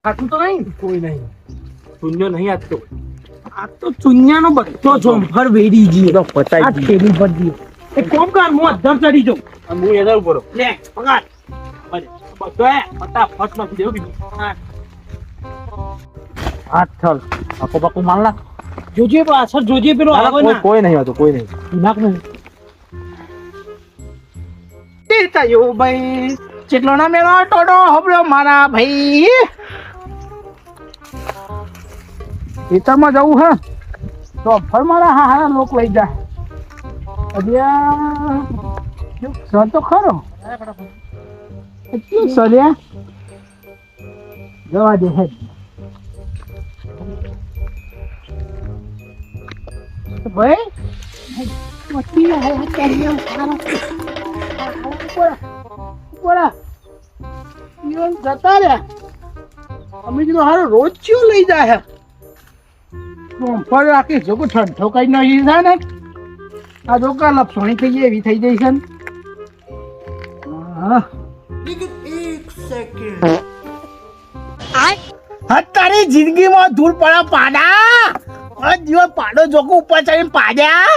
ખાતું તો નહીં કોઈ નહીં. શૂન્ય નહીં આજ તો. આ તો ચુનિયાનો બધો જોંફર વેડી ગયો તો પતાઈ આ ગઈ. ટેબલ પર ગયો એક કોમ કર હું અધર ચડી જાઉં અને હું એના ઉપર રહું. લે પગાર બધો ફટાફટ નાખી દેવું બીજું. હાથ થલ આખો બાકો માર નાખ. જોજે પાછળ જોજે પેલો ના, આવે કોઈ ના કોઈ નહીં હતું, કોઈ નહીં. નાખ નહીં તીર્થયો ભાઈ ચેટલો ના મેળો ટોડો હબળો મારા ભાઈ ખેતરમાં જવું હે તો ફર મારા હારા લોક લઈ જાય અલ્યા સર તો ખરો શું સર્યા જવા દે હે ભાઈ મસ્તી હે ચાલ્યો સારા બોલા ઈવન જતા રહ્યા અમે કીધું હારો રોજ ચિયો લઈ જાય પર રાખી જોકો ઠંડો કઈ નહીં છે ને આ જોકા લપસણી થઈ જાય એવી થઈ જાય છે ને હા તારી જિંદગીમાં ધૂળ પડ્યા પાડા જીવન પાડો જોકો ઉપર ચડીને પાડ્યા